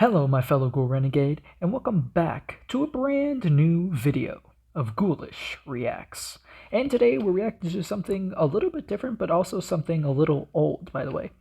Hello, my fellow Ghoul Renegade, and welcome back to a brand new video of Ghoulish Reacts. And today we're reacting to something a little bit different, but also something a little old, by the way.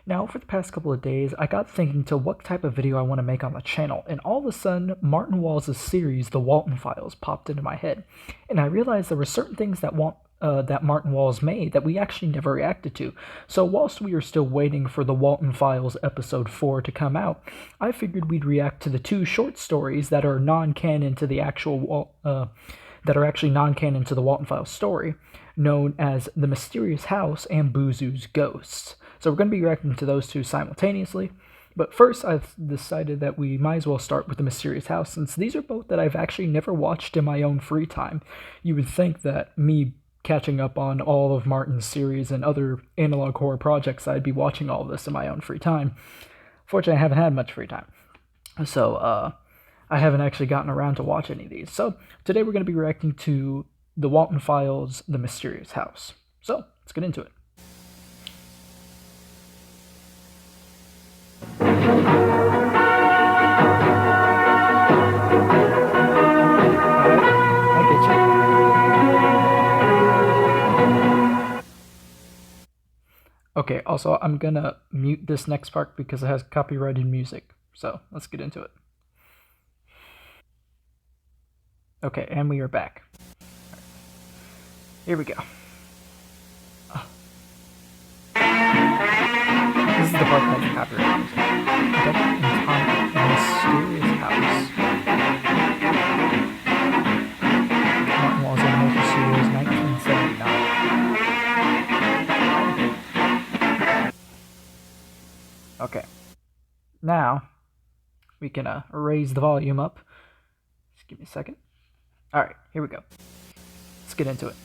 Now, for the past couple of days, I got thinking to what type of video I want to make on the channel, and all of a sudden, Martin Walls' series, The Walten Files, popped into my head. And I realized there were certain things that Martin Walls made that we actually never reacted to. So whilst we are still waiting for the Walten Files episode 4 to come out, I figured we'd react to the two short stories that are non-canon to the actual that are actually non-canon to the Walten Files story, known as The Mysterious House and Buzu's Ghosts. So we're going to be reacting to those two simultaneously. But first, I've decided that we might as well start with The Mysterious House, since these are both that I've actually never watched in my own free time. You would think that me catching up on all of Martin's series and other analog horror projects, I'd be watching all of this in my own free time. Fortunately, I haven't had much free time, so I haven't actually gotten around to watch any of these. So today we're going to be reacting to The Walten Files, The Mysterious House. So let's get into it. I get you. Okay, also, I'm gonna mute this next part because it has copyrighted music. So let's get into it. Okay, and we are back. Here we go. This is the part that has the copyright music. Double entendre, mysterious house. Martin Walls Animation Studios, 1979. Okay. Now, we can raise the volume up. Just give me a second. Alright, here we go. Let's get into it.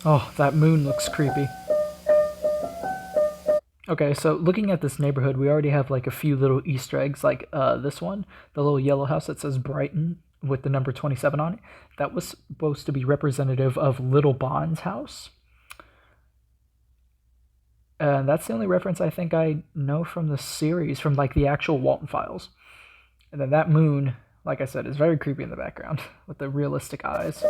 Oh, that moon looks creepy. Okay, so looking at this neighborhood, we already have like a few little Easter eggs, like this one, the little yellow house that says Brighton with the number 27 on it. That was supposed to be representative of Little Bond's house. And that's the only reference I think I know from the series, from like the actual Walten Files. And then that moon, like I said, is very creepy in the background with the realistic eyes.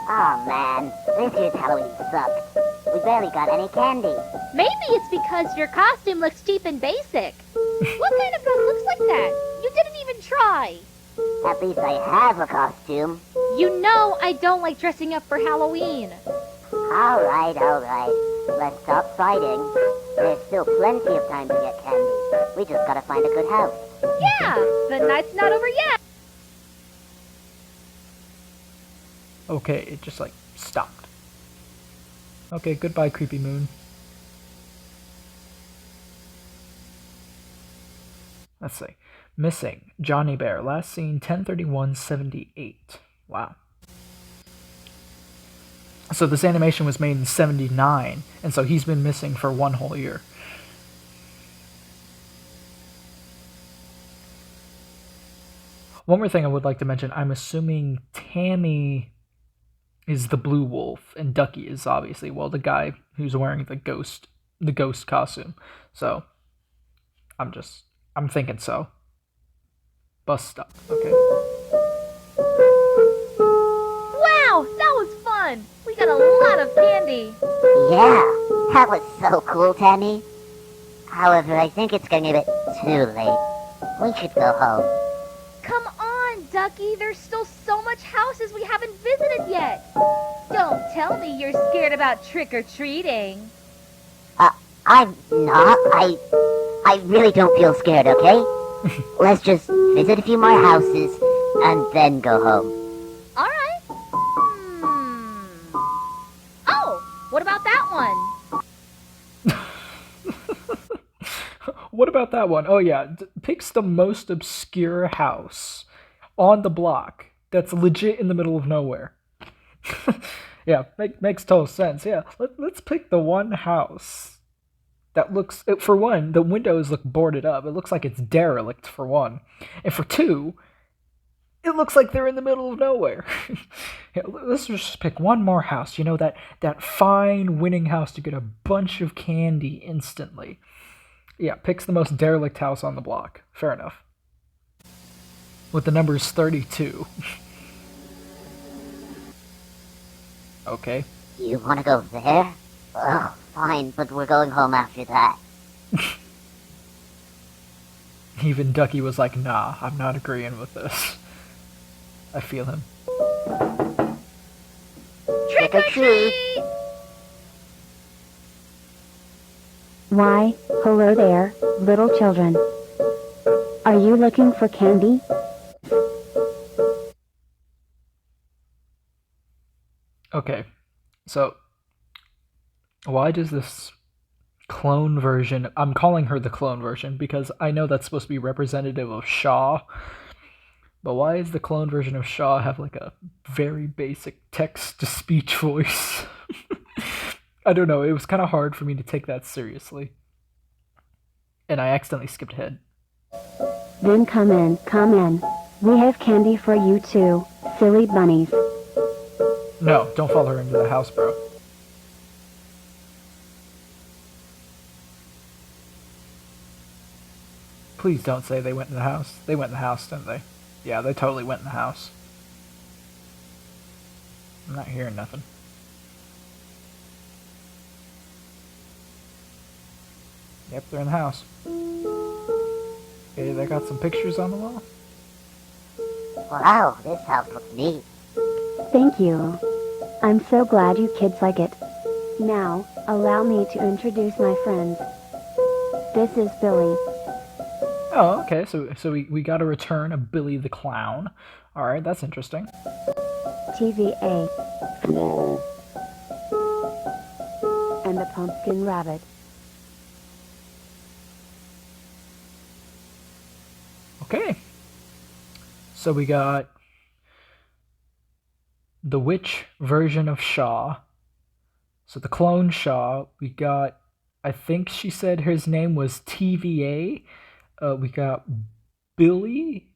Oh man, this year's Halloween sucked. We barely got any candy. Maybe it's because your costume looks cheap and basic. What kind of ghost looks like that? You didn't even try. At least I have a costume. You know I don't like dressing up for Halloween. Alright. Let's stop fighting. There's still plenty of time to get candy. We just gotta find a good house. Yeah, the night's not over yet. Okay, it just like stopped. Okay, goodbye, creepy moon. Let's see. Missing Johnny Bear. Last seen 10/31/78. Wow. So this animation was made in 79, and so he's been missing for one whole year. One more thing I would like to mention, I'm assuming Tammy is the blue wolf and Ducky is obviously, well, the guy who's wearing the ghost costume. So I'm thinking so. Bus stop. Okay. Wow, that was fun. We got a lot of candy. Yeah, that was so cool, Tammy. However, I think it's getting a bit too late. We should go home. Come on, Ducky. There's still so much houses we haven't visited yet. Don't tell me you're scared about trick-or-treating. I'm not. I really don't feel scared, okay? Let's just visit a few more houses and then go home. All right. Oh, what about that one? What about that one? Oh yeah, picks the most obscure house on the block that's legit in the middle of nowhere. Yeah, makes total sense. Yeah, let's pick the one house that looks, for one, the windows look boarded up. It looks like it's derelict, for one. And for two, It looks like they're in the middle of nowhere. Yeah, let's just pick one more house. You know, that fine winning house to get a bunch of candy instantly. Yeah, picks the most derelict house on the block. Fair enough. With the numbers 32. Okay. You want to go there? Oh, fine, but we're going home after that. Even Ducky was like, nah, I'm not agreeing with this. I feel him. Trick or treat! Why, hello there, little children. Are you looking for candy? Okay, so why does this clone version, I'm calling her the clone version because I know that's supposed to be representative of Shaw, but why does the clone version of Shaw have like a very basic text-to-speech voice? I don't know, it was kind of hard for me to take that seriously. And I accidentally skipped ahead. Then come in, come in. We have candy for you too, silly bunnies. No, don't follow her into the house, bro. Please don't say they went in the house. They went in the house, didn't they? Yeah, they totally went in the house. I'm not hearing nothing. Yep, they're in the house. Okay, they got some pictures on the wall. Wow, this house looks neat. Thank you. I'm so glad you kids like it. Now, allow me to introduce my friends. This is Billy. Oh, okay, so we got a return of Billy the Clown. Alright, that's interesting. TVA. And the pumpkin rabbit. Okay. So we got the witch version of Shaw. So the clone Shaw. We got, I think she said his name was TVA. We got Billy.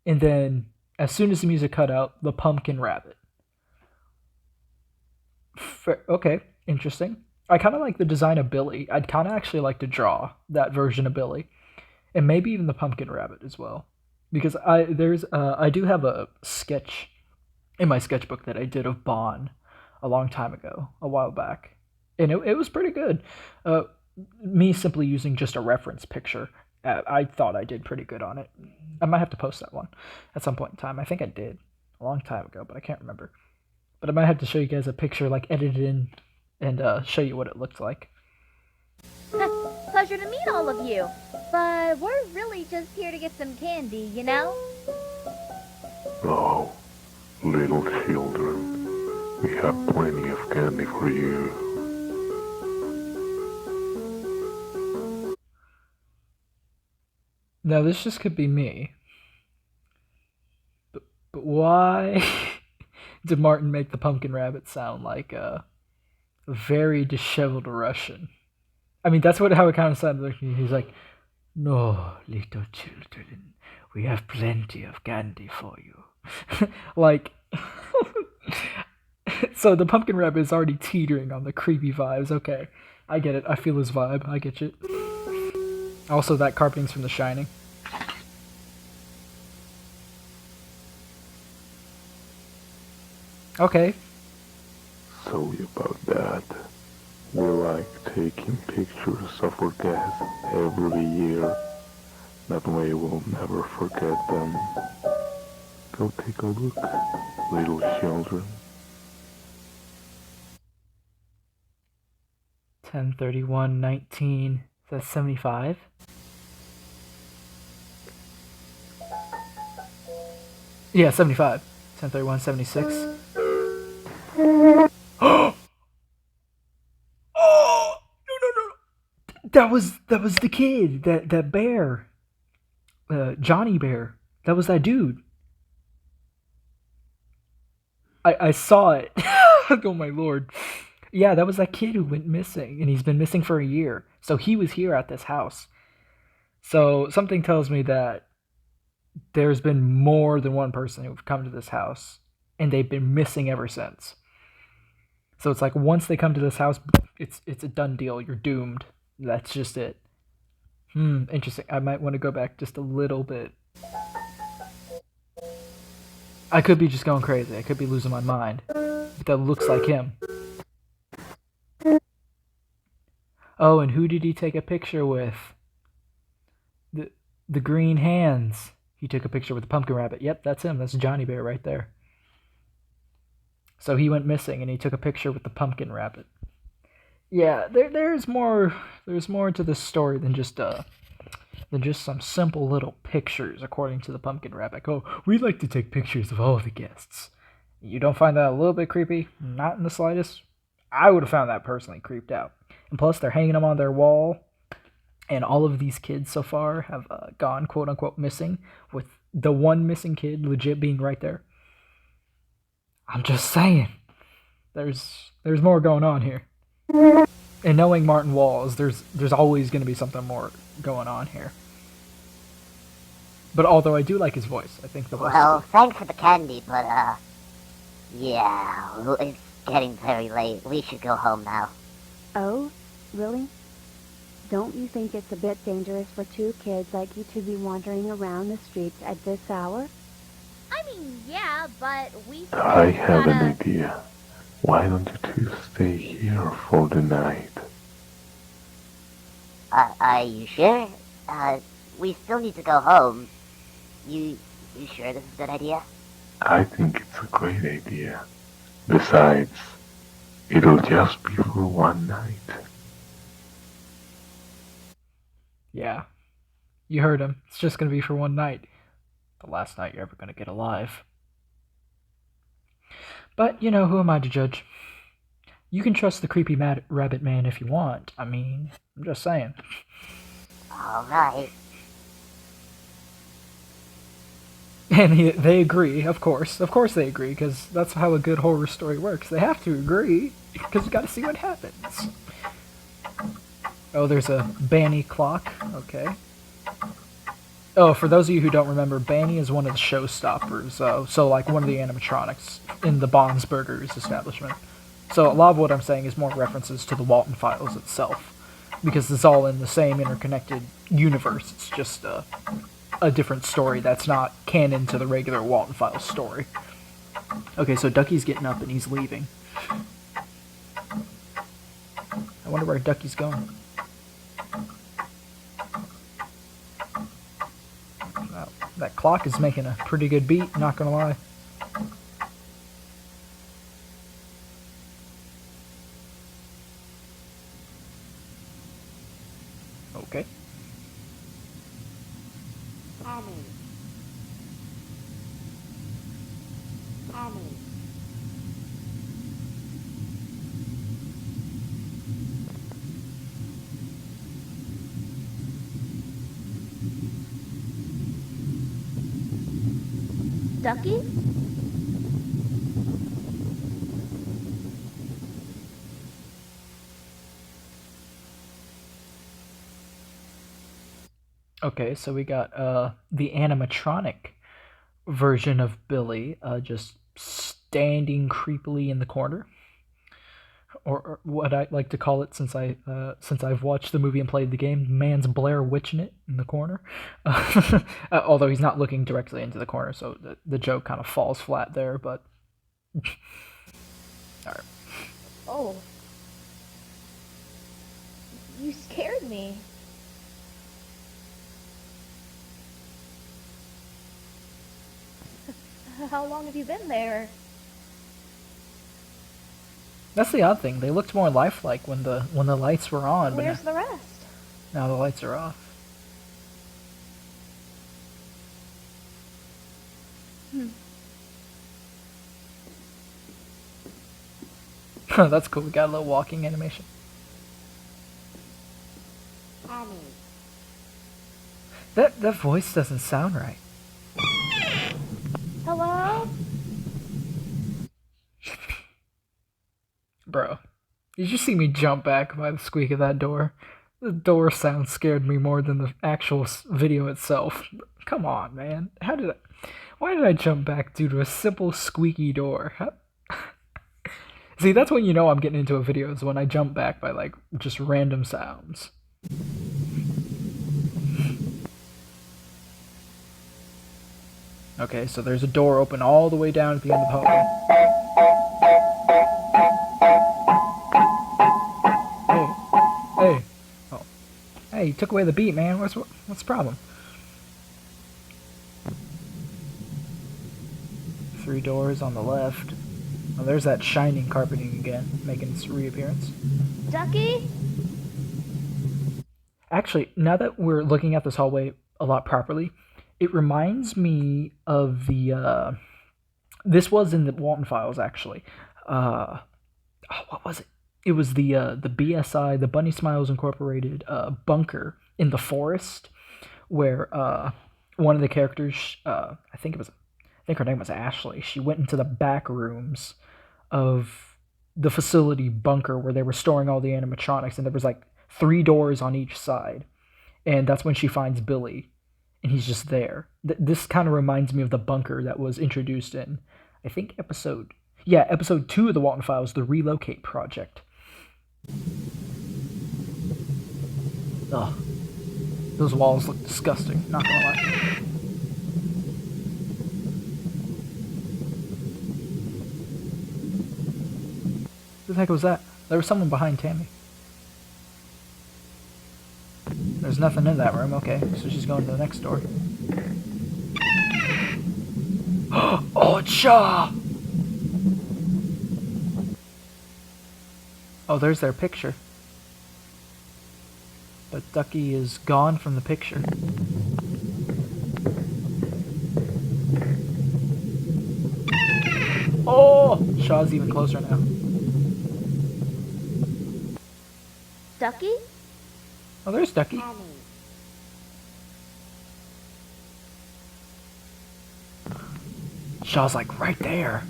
And then, as soon as the music cut out, the pumpkin rabbit. Okay, interesting. I kind of like the design of Billy. I'd kind of actually like to draw that version of Billy. And maybe even the pumpkin rabbit as well, because I do have a sketch in my sketchbook that I did of Bon a long time ago, a while back, and it was pretty good. Me simply using just a reference picture, I thought I did pretty good on it. I might have to post that one at some point in time. I think I did a long time ago, but I can't remember. But I might have to show you guys a picture like edited in and show you what it looked like. Pleasure to meet all of you. But we're really just here to get some candy, you know? Oh, little children, we have plenty of candy for you. Now, this just could be me. But why did Martin make the pumpkin rabbit sound like a very disheveled Russian? I mean, that's how it kind of sounded like. He's like, no, little children, we have plenty of candy for you. Like, so the pumpkin rabbit is already teetering on the creepy vibes. Okay, I get it. I feel his vibe. I get you. Also, that carpeting's from The Shining. Okay. Sorry about that. We like taking pictures of our guests every year. That way we'll never forget them. Go take a look, little children. 10/31/19. That's 75. Yeah, 75. 10/31/76. Oh no! That was the kid, that bear, Johnny Bear. That was that dude. I saw it. Oh my lord. Yeah, that was that kid who went missing, and he's been missing for a year. So he was here at this house. So something tells me that there's been more than one person who've come to this house, and they've been missing ever since. So it's like once they come to this house, it's a done deal. You're doomed. That's just it. Interesting. I might want to go back just a little bit. I could be just going crazy. I could be losing my mind. But that looks like him. Oh, and who did he take a picture with? The green hands. He took a picture with the pumpkin rabbit. Yep, that's him. That's Johnny Bear right there. So he went missing, and he took a picture with the pumpkin rabbit. Yeah, there's more to this story than just some simple little pictures, according to the pumpkin rabbit. Oh, we'd like to take pictures of all the guests. You don't find that a little bit creepy? Not in the slightest. I would have found that personally creeped out. And plus, they're hanging them on their wall, and all of these kids so far have gone quote unquote missing, with the one missing kid legit being right there. I'm just saying, there's more going on here. And knowing Martin Walls, there's always going to be something more going on here. But although I do like his voice, I think the voice. Well, thanks for the candy, but yeah, it's getting very late. We should go home now. Oh, really? Don't you think it's a bit dangerous for two kids like you to be wandering around the streets at this hour? I mean, yeah, but we still I have gotta... an idea. Why don't you two stay here for the night? Are you sure? We still need to go home. You sure this is a good idea? I think it's a great idea. Besides, it'll just be for one night. Yeah, you heard him. It's just going to be for one night. The last night you're ever going to get alive. But, you know, who am I to judge? You can trust the creepy rabbit man if you want. I mean, I'm just saying. Alright. And they agree, of course. Of course they agree, because that's how a good horror story works. They have to agree, because you gotta see what happens. Oh, there's a Banny clock. Okay. Oh, for those of you who don't remember, Banny is one of the showstoppers. So like one of the animatronics in the Bonds Burgers establishment. So a lot of what I'm saying is more references to the Walten files itself, because it's all in the same interconnected universe. It's just a different story that's not canon to the regular Walten files story. Okay, so Ducky's getting up and he's leaving. I wonder where Ducky's going. That clock is making a pretty good beat, not gonna lie. Okay. Annie. Ducky? Okay, so we got the animatronic version of Billy just standing creepily in the corner, or what I like to call it since I've watched the movie and played the game, man's Blair Witching it in the corner. Although he's not looking directly into the corner, so the joke kind of falls flat there. But all right. Oh. You scared me. How long have you been there? That's the odd thing. They looked more lifelike when the lights were on, Where's but the rest? now the lights are off. That's cool. We got a little walking animation. Annie. That voice doesn't sound right. Hello? Bro, did you see me jump back by the squeak of that door? The door sound scared me more than the actual video itself. Come on, man. Why did I jump back due to a simple squeaky door? See, that's when you know I'm getting into a video, is when I jump back by, like, just random sounds. Okay, so there's a door open all the way down at the end of the hallway. Hey. Oh. Hey, you took away the beat, man. What's the problem? 3 doors on the left. Oh, there's that shining carpeting again, making its reappearance. Ducky? Actually, now that we're looking at this hallway a lot properly, it reminds me of the, this was in the Walten files, actually. What was it? It was the BSI, the Bunny Smiles Incorporated, bunker in the forest, where, one of the characters, I think her name was Ashley, she went into the back rooms of the facility bunker where they were storing all the animatronics, and there was like 3 doors on each side, and that's when she finds Billy, and he's just there. This kind of reminds me of the bunker that was introduced in, I think, episode 2 of the Walten Files, the Relocate Project. Ugh. Those walls look disgusting, not gonna lie. What the heck was that? There was someone behind Tammy. There's nothing in that room. Okay, so she's going to the next door. Oh, Cha! Oh, there's their picture. But Ducky is gone from the picture. Oh! Shaw's even closer now. Ducky? Oh, there's Ducky. Shaw's like right there.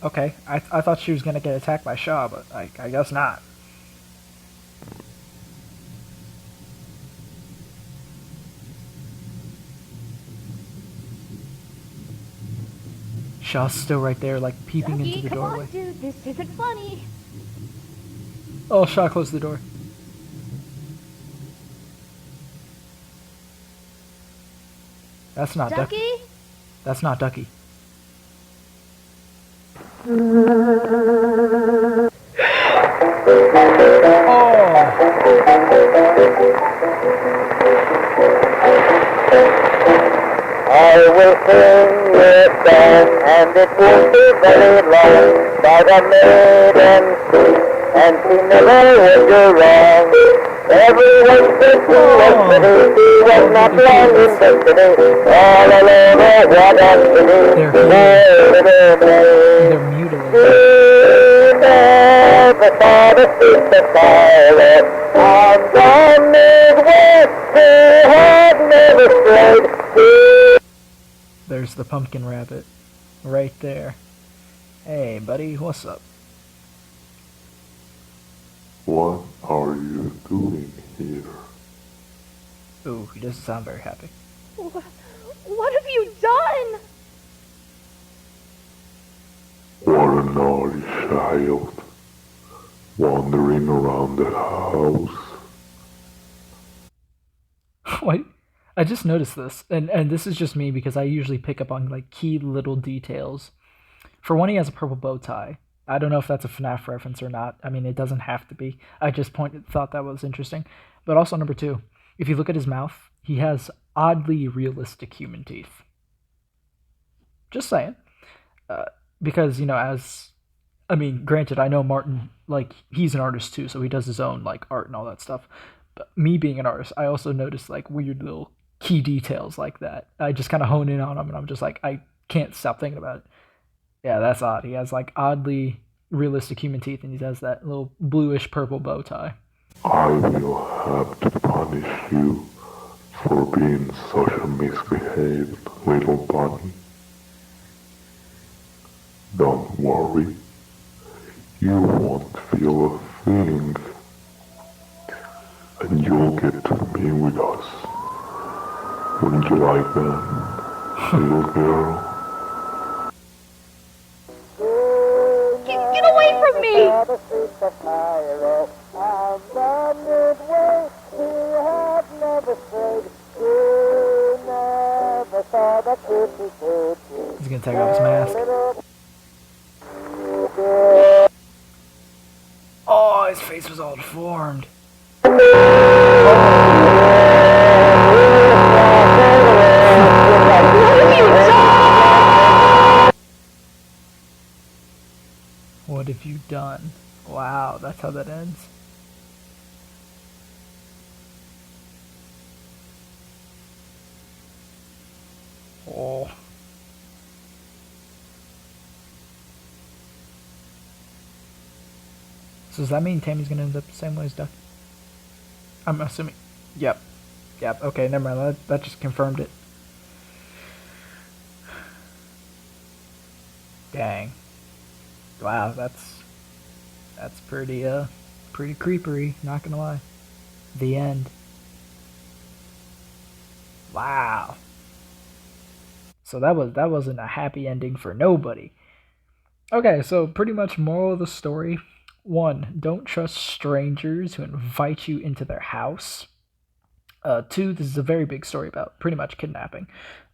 Okay, I thought she was gonna get attacked by Shaw, but I guess not. Shaw's still right there, like peeping Ducky, into the come doorway. on, dude, this isn't funny. Oh, Shaw closed the door. That's not Ducky. Ducky? That's not Ducky. I will sing your song, and it won't be very long, by the maiden sweet, and she never would do wrong. Everyone said she was pretty, she was not long in the city, all alone a wagon city, They're They're mutilated. never thought of the pilot, and the Midwest, they had never strayed. There's the pumpkin rabbit. Right there. Hey, buddy, what's up? What are you doing here? Ooh, he doesn't sound very happy. What have you done? What a naughty child, wandering around the house. Wait, I just noticed this, and this is just me because I usually pick up on like key little details. For one, he has a purple bow tie. I don't know if that's a FNAF reference or not. I mean, it doesn't have to be. I just thought that was interesting. But also number 2, if you look at his mouth, he has oddly realistic human teeth. Just saying. Because, you know, granted, I know Martin, like, he's an artist too, so he does his own, like, art and all that stuff. But me being an artist, I also notice, like, weird little key details like that. I just kind of hone in on them, and I'm just like, I can't stop thinking about it. Yeah, that's odd. He has, like, oddly realistic human teeth, and he has that little bluish purple bow tie. I will have to punish you for being such a misbehaved little bunny. Don't worry, you won't feel a feeling. And you'll get to be with us. Wouldn't you like that, little girl? Get away from me! He's gonna take off his mask. Oh, his face was all deformed. What have you done? Wow, that's how that ends. Oh. So does that mean Tammy's gonna end up the same way as Duck? I'm assuming. Yep. Yep. Okay, never mind. That just confirmed it. Dang. Wow, that's pretty pretty creepery, not gonna lie. The end. Wow. So that wasn't a happy ending for nobody. Okay, so pretty much moral of the story. 1, don't trust strangers who invite you into their house. 2, this is a very big story about pretty much kidnapping.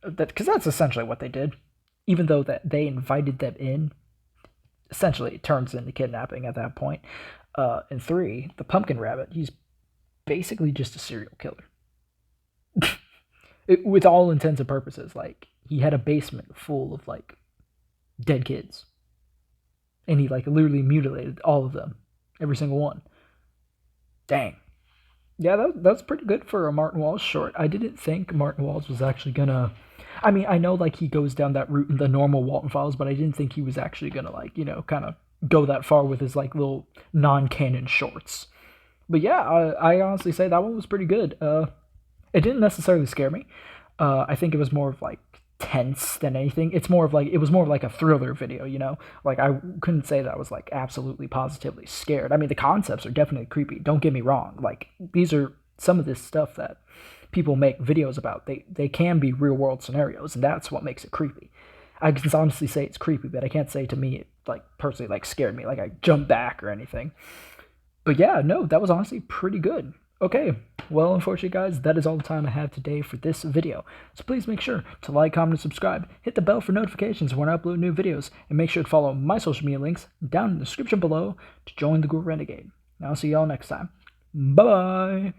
Because that's essentially what they did. Even though that they invited them in, essentially it turns into kidnapping at that point. And 3, the pumpkin rabbit, he's basically just a serial killer. With all intents and purposes, like, he had a basement full of, like, dead kids. And he, like, literally mutilated all of them. Every single one. Dang. Yeah, that's pretty good for a Martin Walls short. I didn't think Martin Walls was actually gonna... I mean, I know, like, he goes down that route in the normal Walten files, but I didn't think he was actually gonna, like, you know, kind of go that far with his, like, little non-canon shorts. But yeah, I honestly say that one was pretty good. It didn't necessarily scare me. I think it was more of, like, tense than anything. It was more of like a thriller video, you know? Like, I couldn't say that I was, like, absolutely positively scared. I mean, the concepts are definitely creepy, don't get me wrong. Like, these are some of this stuff that people make videos about. They can be real world scenarios, and that's what makes it creepy. I can honestly say it's creepy, but I can't say to me it, like, personally, like, scared me, like I jumped back or anything. But yeah, no, that was honestly pretty good. Okay, well, unfortunately, guys, that is all the time I have today for this video. So please make sure to like, comment, and subscribe. Hit the bell for notifications when I upload new videos. And make sure to follow my social media links down in the description below to join the Ghoul Renegade. Now, I'll see y'all next time. Bye-bye!